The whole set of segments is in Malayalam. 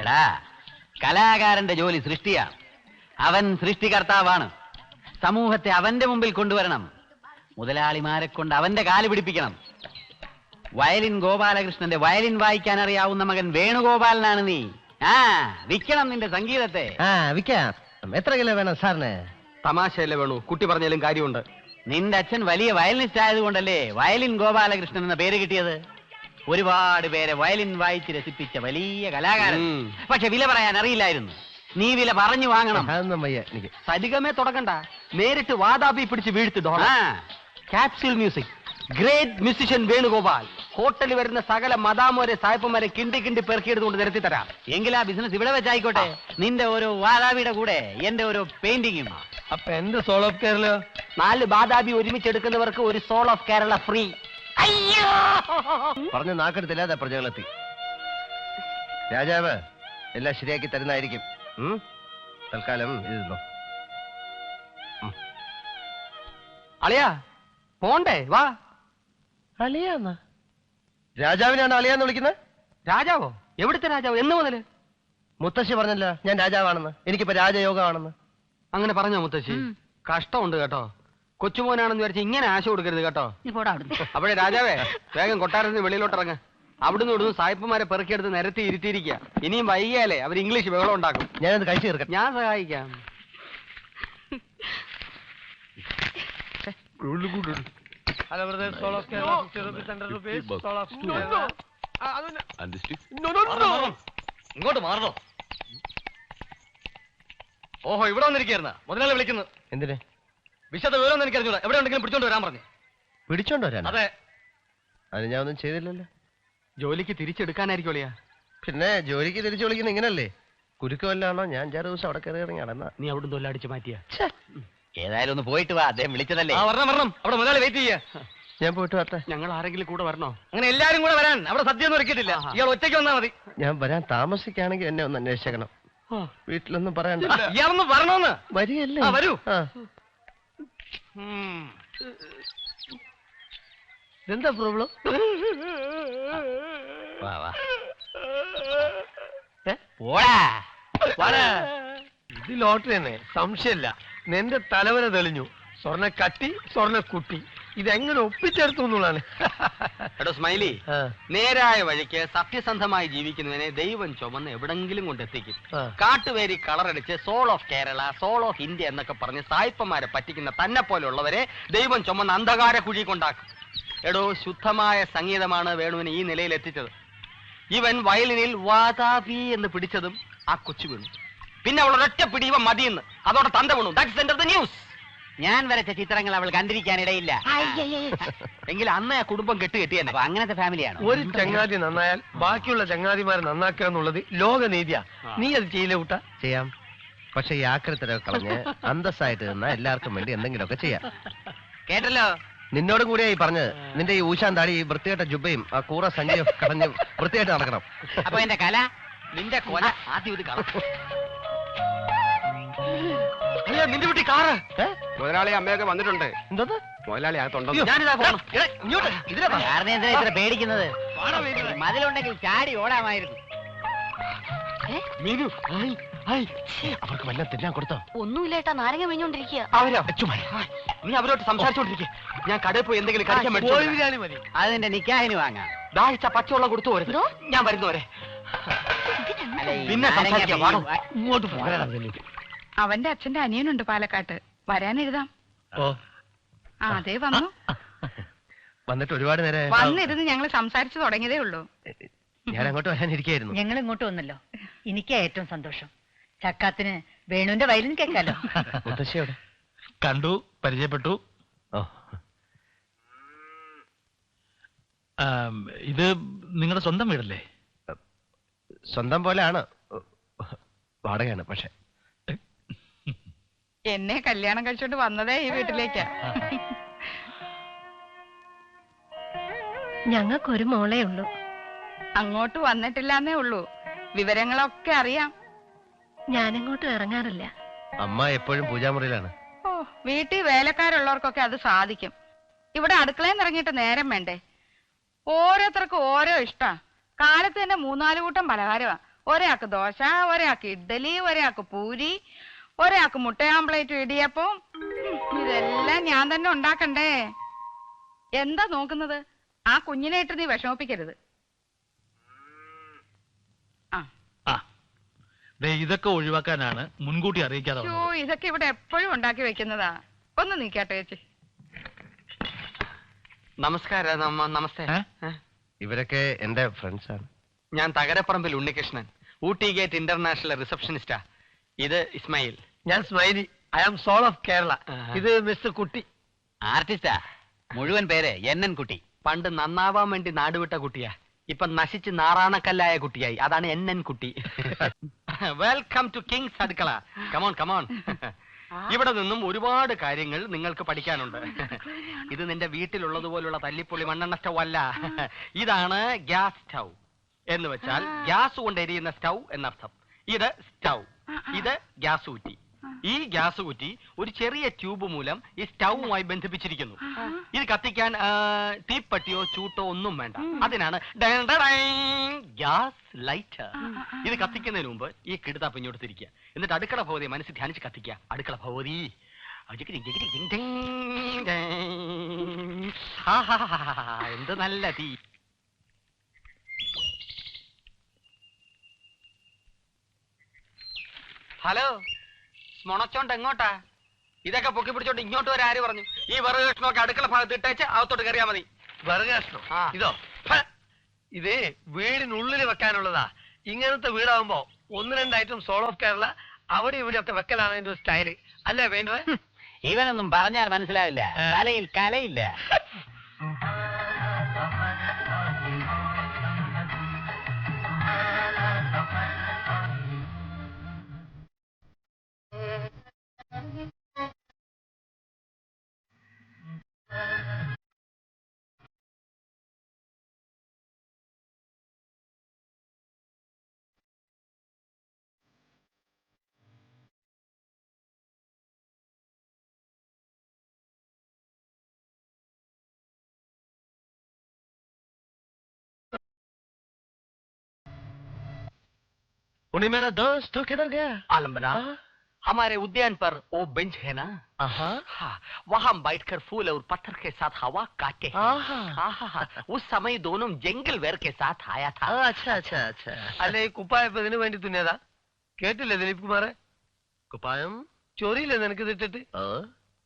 എടാ, കലാകാരന്റെ ജോലി സൃഷ്ടിയാണ്. അവൻ സൃഷ്ടികർത്താവാണ്. സമൂഹത്തെ അവന്റെ മുമ്പിൽ കൊണ്ടുവരണം. മുതലാളിമാരെ കൊണ്ട് അവന്റെ കാല് പിടിപ്പിക്കണം. വയലിൻ ഗോപാലകൃഷ്ണന്റെ വയലിൻ വായിക്കാൻ അറിയാവുന്ന മകൻ വേണുഗോപാലനാണ് നീ. വിൽക്കണം നിന്റെ സംഗീതത്തെ. വിൽക്കാം. എത്ര കിലോ വേണം സാറിന്? തമാശയല്ലേ വേണു, കുട്ടി പറഞ്ഞാലും കാര്യമുണ്ട്. നിന്റെ അച്ഛൻ വലിയ വയലിനിസ്റ്റ് ആയതുകൊണ്ടല്ലേ വയലിൻ ഗോപാലകൃഷ്ണൻ എന്ന പേര് കിട്ടിയത്. ഒരുപാട് പേരെ വയലിൻ വായിച്ച് രസിപ്പിച്ച വലിയ കലാകാരൻ. പക്ഷെ വില പറയാൻ അറിയില്ലായിരുന്നു. നീ വില പറഞ്ഞു വാങ്ങണം. അതൊന്നും വയ്യ എനിക്ക്. സരിഗമേ തുടങ്ങണ്ട, നേരിട്ട് വാതാപി പിടിച്ച് വീഴ്ത്തിട്ടോ. Capsule music, great musician Venugopal. ഹോട്ടലിൽ വരുന്ന സകല മദാമോരെ സായപ്പന്മാരെ കിണ്ടി കിണ്ടി പെറുക്കിയെടുത്തുകൊണ്ട് നിരത്തി തരാം. എങ്കിൽ ആ ബിസിനസ് ഇവിടെ വെച്ചായിക്കോട്ടെ. നിന്റെ ഓരോ വാതാപിയുടെ കൂടെ എന്റെ ഓരോ പെയിന്റിങ്ങും. അപ്പൊ എന്റെ സോൾ ഓഫ് കേരള 4 ബാദാബി ഒരുമിച്ചെടുക്കുന്നവർക്ക് ഒരു സോൾ ഓഫ് കേരള ഫ്രീ. അയ്യോ പറഞ്ഞ് നാക്കെടുത്തില്ലാതെ പ്രജകളെത്തി. രാജാവ് എല്ലാം ശരിയാക്കി തരുന്നതായിരിക്കും. തൽക്കാലം ഇരുന്നോ. അളിയാ പോണ്ടേ, വാ. അളിയാന്ന? രാജാവിനാണ് അളിയാന്ന് വിളിക്കുന്നത്? രാജാവോ? എവിടുത്തെ രാജാവ്? എന്ന് മുതല്? മുത്തശ്ശി പറഞ്ഞല്ലോ ഞാൻ രാജാവാണെന്ന്. എനിക്കിപ്പോ രാജയോഗമാണെന്ന്. അങ്ങനെ പറഞ്ഞോ മുത്തശ്ശി? കഷ്ടമുണ്ട് കേട്ടോ. കൊച്ചുമോനാണെന്ന് വിചാരിച്ച് ഇങ്ങനെ ആശ കൊടുക്കരുത് കേട്ടോ. അപ്പോഴേ രാജാവേ, വേഗം കൊട്ടാരത്തിന് വെളിയിലോട്ട് ഇറങ്ങ. അവിടുന്ന് ഇവിടുന്ന് സായിപ്പന്മാരെ പെറുക്കിയെടുത്ത് നിരത്തി ഇരുത്തിയിരിക്കുക. ഇനിയും വൈകിയാലേ അവർ ഇംഗ്ലീഷ് ബഹളം ഉണ്ടാക്കും. ഞാനത് കഴിച്ചു തീർക്കാം. ഞാൻ സഹായിക്കാം. ഇങ്ങോട്ട് മാറണോ? ഓഹോ, ഇവിടെ വന്നിരിക്കുന്ന മുതലാളി വിളിക്കുന്നു. എന്തിന്? വിശദ വിവരം എനിക്ക് അറിഞ്ഞൂടാ. എവിടെ ഉണ്ടെങ്കിലും പിടിച്ചോണ്ട് വരാൻ പറഞ്ഞു. പിടിച്ചോണ്ട് വരാൻ? അതെ. അതിന് ഞാൻ ഒന്നും ചെയ്തില്ലല്ലോ. ജോലിക്ക് തിരിച്ചെടുക്കാനായിരിക്കും ഒളിയാ. പിന്നെ ജോലിക്ക് തിരിച്ചു വിളിക്കുന്ന ഇങ്ങനല്ലേ? കുരുക്കമല്ലാണോ? ഞാൻ 5-6 ദിവസം അവിടെ കയറി ഇറങ്ങി നടന്ന. നീ അവിടുന്ന് തൊല്ലടിച്ച് മാറ്റിയ. ഏതായാലും ഒന്ന് പോയിട്ട് വാ. അദ്ദേഹം വിളിച്ചതല്ലേ. വരണം. അവിടെ മുതലാളി വെയിറ്റ് ചെയ്യാ. ഞാൻ പോയിട്ട് വരട്ടെ. ഞങ്ങൾ ആരെങ്കിലും കൂടെ വരണോ? അങ്ങനെ എല്ലാരും കൂടെ വരാൻ. അവിടെ സദ്യ ഒന്നും ഒരുക്കിയിട്ടില്ല. ഇയാൾ ഒറ്റയ്ക്ക് വന്നാൽ മതി. ഞാൻ വരാൻ താമസിക്കുകയാണെങ്കിൽ എന്നെ ഒന്ന് അന്വേഷിക്കണം. വീട്ടിലൊന്നും പറയണ്ട. ഇയാളൊന്ന് വരണോന്ന്. വരികയല്ലേ? വരൂ. എന്താ പ്രോബ്ലം? ഇത് ലോട്ടറി തന്നെ, സംശയമില്ല. നിന്റെ തലവര തെളിഞ്ഞു. സ്വർണ്ണ കട്ടി, സ്വർണ്ണ കുട്ടി. ഇതെങ്ങനെ ഒപ്പിച്ചെടുത്തു എന്നുള്ളതാണ്. എടോ സ്മൈലി, നേരായ വഴിക്ക് സത്യസന്ധമായി ജീവിക്കുന്നതിനെ ദൈവം ചുമന്ന് എവിടെങ്കിലും കൊണ്ടെത്തിക്കും. കാട്ടുവേരി കളറടിച്ച് soul of Kerala, soul of India എന്നൊക്കെ പറഞ്ഞ് സായിപ്പന്മാരെ പറ്റിക്കുന്ന തന്നെ പോലുള്ളവരെ ദൈവം ചുമന്ന് അന്ധകാര കുഴി കൊണ്ടാക്കും. എടോ, ശുദ്ധമായ സംഗീതമാണ് വേണുവിനെ ഈ നിലയിൽ എത്തിച്ചത്. ഇവൻ വയലിനിൽ വാതാപി എന്ന് പിടിച്ചതും ആ കൊച്ചു വീണു. പിന്നെ അവൾ ഒരൊറ്റ പിടി ഇവൻ മതിയെന്ന്. അതോടെ തന്ത വീണു. That's end of the news. ഞാൻ വരച്ച ചിത്രങ്ങൾ അവൾ കണ്ടിരിക്കാനിടയില്ല. എങ്കിൽ അന്ന് ആ കുടുംബം കെട്ടുകെട്ടിയെന്നെ. അപ്പൊ അങ്ങനത്തെ ഫാമിലിയാണ്. ഒരു ചങ്ങാതി നന്നായാൽ ബാക്കിയുള്ള ചങ്ങാതിമാരെ നന്നാക്കുക എന്നുള്ളത് ലോകനീതിയാ. നീ അത് ചെയ്യില്ല കൂട്ടാ? ചെയ്യാം. പക്ഷെ ഈ ആക്രത്തരൊക്കെ കളഞ്ഞ് അന്തസ്സായിട്ട് നിന്നാ എല്ലാവർക്കും വേണ്ടി എന്തെങ്കിലുമൊക്കെ ചെയ്യാം. കേട്ടല്ലോ? നിന്നോടും കൂടിയായി പറഞ്ഞത്. നിന്റെ ഈ ഊശാന്താടി, ഈ വൃത്തികെട്ട ജുബയും ആ കൂറ സഞ്ചിയും കളഞ്ഞ് വൃത്തിയായിട്ട് നടക്കണം. അപ്പൊ എന്റെ കല, നിന്റെ കൊല ആദ്യം ഇത് കള. നിന്റെ വീട്ടിൽ കാറ്. മുതലാളി അമ്മയൊക്കെ വന്നിട്ടുണ്ട്. എന്തോ മുതലാളി അകത്തുണ്ടോ? ഞാനിതാ പോണം. ഇത്ര പേടിക്കുന്നത്? മതിലുണ്ടെങ്കിൽ ചാടി ഓടാമായിരുന്നു. മീനു, അവർക്ക് വല്ലതും തിന്നാൻ കൊടുത്തോ? ഒന്നുമില്ലേട്ടാ, നാരങ്ങ മെഞ്ഞോണ്ടിരിക്കുക. നീ അവരോട്ട് സംസാരിച്ചോണ്ടിരിക്കേ. ഞാൻ കടയിൽ പോയി എന്തെങ്കിലും കഴിക്കാൻ മതി. അതിന്റെ നിക്കാഹിന് വാങ്ങാം. ദാഹിച്ച പച്ചവെള്ളം കൊടുത്തു പോരുത്. ഞാൻ വരുന്നവരെ പിന്നെ ഇങ്ങോട്ട് പോരാ. അവന്റെ അച്ഛന്റെ അനിയനുണ്ട് പാലക്കാട്ട്, വരാനെഴുതാം. അതെ വന്നു. വന്നിട്ട് ഒരുപാട് നേരം വന്നിരുന്ന് ഞങ്ങൾ സംസാരിച്ചു തുടങ്ങിയതേ ഉള്ളൂ. ഞാൻ അങ്ങോട്ട് വരാനിരിക്കായിരുന്നു. ഞങ്ങൾ ഇങ്ങോട്ട് വന്നല്ലോ. എനിക്കാ ഏറ്റവും സന്തോഷം. ചക്കാത്തിന് വേണുവിന്റെ വയലിൻ കേൾക്കാലോ. മുത്തശ്ശിയോടെ കണ്ടു, പരിചയപ്പെട്ടു. ഇത് നിങ്ങളുടെ സ്വന്തം വീടല്ലേ? സ്വന്തം പോലെയാണ്, വാടകയാണ്. പക്ഷെ എന്നെ കല്യാണം കഴിച്ചോണ്ട് വന്നതേ ഈ വീട്ടിലേക്കാ. ഞങ്ങൾക്കൊരു മോളേ ഉള്ളൂ. അങ്ങോട്ട് വന്നിട്ടില്ലാന്നേ ഉള്ളൂ. വിവരങ്ങളൊക്കെ അറിയാം. ഞാനങ്ങോട്ട് ഇറങ്ങാറില്ല. അമ്മ എപ്പോഴും പൂജാമുറിയിലാണ്. ഓ, വീട്ടിൽ വേലക്കാരുള്ളവർക്കൊക്കെ അത് സാധിക്കും. ഇവിടെ അടുക്കളയിൽ നിന്ന് ഇറങ്ങിയിട്ട് നേരം വേണ്ടേ? ഓരോരുത്തർക്കും ഓരോ ഇഷ്ടാ. കാലത്ത് തന്നെ 3-4 കൂട്ടം പലഹാരമാ. ഒരാൾക്ക് ദോശ, ഒരാൾക്ക് ഇഡ്ഡലി, ഒരാൾക്ക് പൂരി, ഒരാൾക്ക് മുട്ട ആംപ്ലേറ്റും ഇടിയപ്പം. ഇതെല്ലാം ഞാൻ തന്നെ ഉണ്ടാക്കണ്ടേ? എന്താ നോക്കുന്നത്? ആ കുഞ്ഞിനെ ഇട്ട് നീ വിഷമിപ്പിക്കരുത്. ഇതൊക്കെ ഒഴിവാക്കാനാണ് മുൻകൂട്ടി അറിയിക്കാതെ ഷോ, ഇതൊക്കെ ഇവിടെ എപ്പോഴും ഉണ്ടാക്കി വെക്കുന്നതാ. ഒന്ന് നീക്കാട്ടെ ചേച്ചി. നമസ്കാരം. നമസ്തേ. ഇവരൊക്കെ എന്റെ ഫ്രണ്ട്സ് ആണ്. ഞാൻ തകരപ്പറമ്പിൽ ഉണ്ണികൃഷ്ണൻ, ഊട്ടി ഗേറ്റ് ഇന്റർനാഷണൽ റിസപ്ഷനിസ്റ്റാ. ഇത് ഇസ്മായിൽ. ഞാൻ Smiley. I am soul of Kerala. ഇത് മിസ്റ്റർ കുട്ടി. ആർട്ടിസ്റ്റാ. മുഴുവൻ പേര് NN കുട്ടി. പണ്ട് നന്നാവാൻ വേണ്ടി നാടുവിട്ട കുട്ടിയാ. ഇപ്പൊ നശിച്ച് നാറാണക്കല്ലായ കുട്ടിയായി. അതാണ് NN കുട്ടി. വെൽക്കം ടു കിങ്സ് അടുക്കള. Come on come on. ഇവിടെ നിന്നും ഒരുപാട് കാര്യങ്ങൾ നിങ്ങൾക്ക് പഠിക്കാനുണ്ട്. ഇത് നിന്റെ വീട്ടിലുള്ളതുപോലുള്ള തല്ലിപ്പൊളി മണ്ണെണ്ണ സ്റ്റൗ അല്ല. ഇതാണ് ഗ്യാസ് സ്റ്റൗ. എന്ന് വെച്ചാൽ ഗ്യാസ് കൊണ്ട് എരിയുന്ന സ്റ്റൗ എന്നർത്ഥം. ഇത് സ്റ്റൗ, ഇത് ഗ്യാസ് കുറ്റി. ഈ ഗ്യാസ് കുറ്റി ഒരു ചെറിയ ട്യൂബ് മൂലം ഈ സ്റ്റൗവുമായി ബന്ധിപ്പിച്ചിരിക്കുന്നു. ഇത് കത്തിക്കാൻ തീപ്പട്ടിയോ ചൂട്ടോ ഒന്നും വേണ്ട. അതിനാണ് ഗ്യാസ് ലൈറ്റർ. ഇത് കത്തിക്കുന്നതിന് മുമ്പ് ഈ കിടുതാപ്പ് ഇങ്ങോട്ട് തിരിക്കുക. എന്നിട്ട് അടുക്കള ഭഗവതിയെ മനസ്സിൽ ധ്യാനിച്ച് കത്തിക്കുക. അടുക്കള ഭഗവതി. എന്ത് നല്ല തീ. ഹലോ, മുണച്ചോണ്ട് എങ്ങോട്ടാ? ഇതൊക്കെ പൊക്കി പിടിച്ചോണ്ട് ഇങ്ങോട്ട് വരെ ആര് പറഞ്ഞു? ഈ വിറക് കഷ്ണമൊക്കെ അടുക്കള ഭാഗത്ത് ഇട്ടേച്ച് അകത്തോട്ട് കയറിയാ മതി. വിറക് കഷ്ണം ഇതോ? ഇത് വീടിനുള്ളിൽ വെക്കാനുള്ളതാ. ഇങ്ങനത്തെ വീടാവുമ്പോ 1-2 ഐറ്റം സോൾ ഓഫ് കേരള അവിടെ ഇവിടെ ഒക്കെ വെക്കലാണ് എന്റെ ഒരു സ്റ്റൈല്. അല്ലേ വേണ്ടത്? ഇവനൊന്നും പറഞ്ഞാൽ മനസ്സിലാവില്ല. തലയിൽ കലയില്ല. उन्हीं मेरा दोस्त तो किधर गया? आलमना, हमारे उद्यान पर वो बेंच है ना, हाँ, वहाँ बैठकर फूल और पत्थर के साथ हवा काटे हैं। उस समय दोनों जंगल वेर के साथ आया था. अच्छा अच्छा अच्छा. അല്ലെ ഈ കുപ്പായപ്പതിന് വേണ്ടി തുന്നിയതാ? കേട്ടില്ലേ ദിലീപ് കുമാറെ? കുപ്പായം ചൊറിയില്ലേ നിനക്ക് ഇതിട്ടിട്ട്?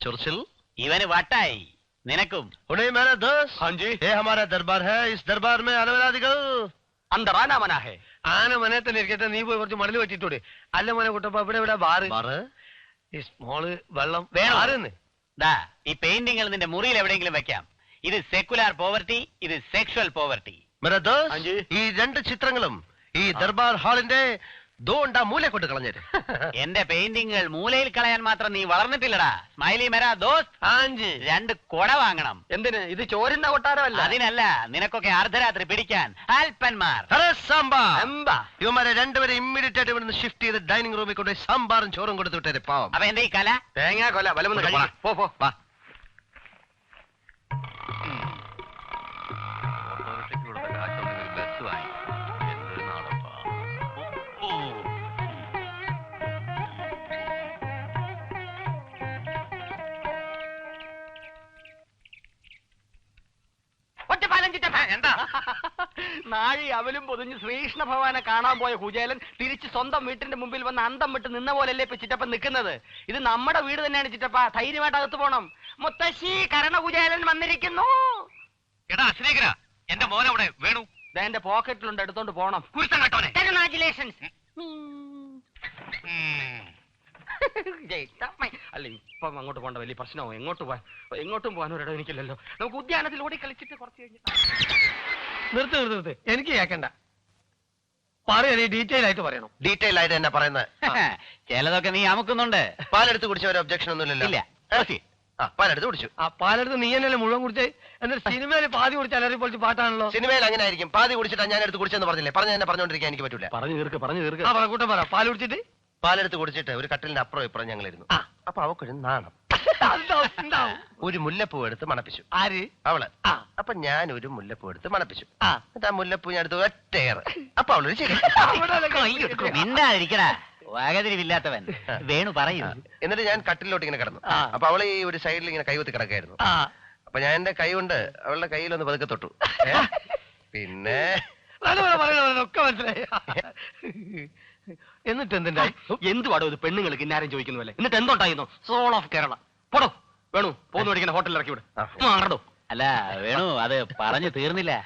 ചൊറിച്ചിൽ. ഇവന് വട്ടായി. നിനക്കും. उन्हीं मेरा दोस्त. हाँ जी. ये हमारा दरबार है. इस दरबार में आने वाला दिखो. अंदर आना मना है. ആന മനെ തന്നെ ഇരിക്കട്ടെ. നീ പോയി കുറച്ച് മണൽ വെച്ചിട്ടൂടെ? അല്ല മോനെ കുട്ടപ്പ, ഇവിടെ ഇവിടെ ബാറ് ഈ സ്മോള് വെള്ളം വേറെ. ദാ ഈ പെയിന്റിങ്ങൾ നിന്റെ മുറിയിൽ എവിടെയെങ്കിലും വെക്കാം. ഇത് സെക്കുലാർ പോവർട്ടി, ഇത് സെക്ഷൽ പോവർട്ടി. ഈ 2 ചിത്രങ്ങളും ഈ ദർബാർ ഹാളിന്റെ ദോണ്ടാ മൂല കൊണ്ട് കളഞ്ഞേര്. എന്റെ പെയിന്റിങ്ങൾ മൂലയിൽ കളയാൻ മാത്രം നീ വളർന്നിട്ടില്ലടാ. സ്മൈലി മേരാ ദോസ്ത്. 2 കൊട വാങ്ങണം. എന്തിന്? ഇത് ചോരുന്ന കൊട്ടാരമല്ല. അതിനല്ല, നിനക്കൊക്കെ അർദ്ധരാത്രി പിടിക്കാൻ ആൽപ്പന്മാർ. ഇവന്മാരെ 2 പേരെ ഇമ്മീഡിയറ്റ് ആയിട്ട് ഇവിടുന്ന് ഷിഫ്റ്റ് ചെയ്ത് ഡൈനിങ് റൂമിൽ കൊണ്ട് സാമ്പാറും ചോറും കൊടുത്തു വിട്ടേ. പാവം. അപ്പൊ എന്റെ ഈ കല തേങ്ങാ കൊല വലമൊന്ന് കഴിക്കും. പോ പോ. എന്താ നാഴി അവലും പൊതിഞ്ഞ് ശ്രീകൃഷ്ണ ഭഗവാനെ കാണാൻ പോയ കുചേലൻ തിരിച്ച് സ്വന്തം വീട്ടിന്റെ മുമ്പിൽ വന്ന് അന്തം വിട്ട് നിന്ന പോലല്ലേ ഇപ്പൊ ചിറ്റപ്പൻ നിൽക്കുന്നത്? ഇത് നമ്മുടെ വീട് തന്നെയാണ് ചിറ്റപ്പ. ധൈര്യമായിട്ട് അകത്ത് പോണം. മുത്തശ്ശി കരണകുചേലൻ വന്നിരിക്കുന്നു. എടാ ശ്രീകര, എന്റെ മോനവിടെ വേണു. എന്റെ പോക്കറ്റിലുണ്ട്, എടുത്തോണ്ട് പോണം. കൺഗ്രാറ്റുലേഷൻസ്. അല്ല, ഇപ്പം അങ്ങോട്ട് പോകണ്ട, വലിയ പ്രശ്നമോ? എങ്ങോട്ടും പോകാൻ ഒരിടം എനിക്കില്ലല്ലോ. നമുക്ക് ഉദ്യാനത്തിൽ ഓടി കളിച്ചിട്ട് കുറച്ച് കഴിഞ്ഞ്. നിർത്ത്. എനിക്ക് കേക്കണ്ട. പറയണേ, ഡീറ്റെയിൽ ആയിട്ട് പറയണം. ഡീറ്റെയിൽ ആയിട്ട് തന്നെ പറയുന്നത്. ചിലതൊക്കെ നീ അമുക്കുന്നുണ്ട്. പാലെടുത്ത് കുടിച്ച ഒരു ഒബ്ജക്ഷൻ ഒന്നുമില്ലല്ലോ. ഇല്ല. പാലെടുത്ത് കുടിച്ചു. പാലെടുത്ത് നീ തന്നെയല്ലേ മുഴുവൻ കുടിച്ചേ? എന്നിട്ട് സിനിമയിൽ പാതി കുടിച്ച് അലറി പൊളിച്ച് പാട്ടാണല്ലോ. സിനിമയിൽ അങ്ങനെ ആയിരിക്കും. പാതി കുടിച്ചിട്ടാ ഞാൻ എടുത്ത് കുടിച്ചെന്ന് പറഞ്ഞില്ലേ? തന്നെ പറഞ്ഞോണ്ടിരിക്കാൻ എനിക്ക് പറ്റൂല. പറഞ്ഞു തീർക്ക്. കൂട്ടം പറ. പാൽ കുടിച്ചിട്ട് പാലെടുത്ത് കുടിച്ചിട്ട് ഒരു കട്ടിലിന്റെ അപ്പുറം ഇപ്പുറം ഞങ്ങളിരുന്നു. അപ്പൊ അവക്കൊരു നാണം. ഒരു മുല്ലപ്പൂ എടുത്ത് മണപ്പിച്ചു. ആര്? അവള്. ആ. അപ്പൊ ഞാൻ ഒരു മുല്ലപ്പൂ എടുത്ത് മണപ്പിച്ചു. ആ. എന്നിട്ട് ആ മുല്ലപ്പൂ ഞാൻ എടുത്ത് ഒറ്റയേറ്. അപ്പൊ അവളൊരു ശരി. മിണ്ടാതിരിക്കടാ വകതിരിവില്ലാത്തവൻ. വേണു പറയൂ. എന്നിട്ട് ഞാൻ കട്ടിലോട്ട് ഇങ്ങനെ കിടന്നു. ആ. അപ്പൊ അവള് ഈ ഒരു സൈഡിൽ ഇങ്ങനെ കൈകുത്തി കിടക്കായിരുന്നു. ആ. അപ്പൊ ഞാൻ എന്റെ കൈ കൊണ്ട് അവളുടെ കയ്യിലൊന്ന് പതുക്കെ തൊട്ടു. പിന്നെ ഒക്കെ മനസ്സിലായി. എന്നിട്ട് എന്തുണ്ടായി? എന്തുവാടോ ഇത് പെണ്ണുങ്ങൾ കിന്നാരം ചോദിക്കുന്ന പോലെ? എന്നിട്ട് എന്തുണ്ടായിരുന്നു? Soul of Kerala. പോടോ വേണു പോന്നു പഠിക്കുന്ന ഹോട്ടലിൽ ഇറക്കി വിടും. ആ. മാറടോ. അല്ല വേണു അത് പറഞ്ഞു തീർന്നില്ല.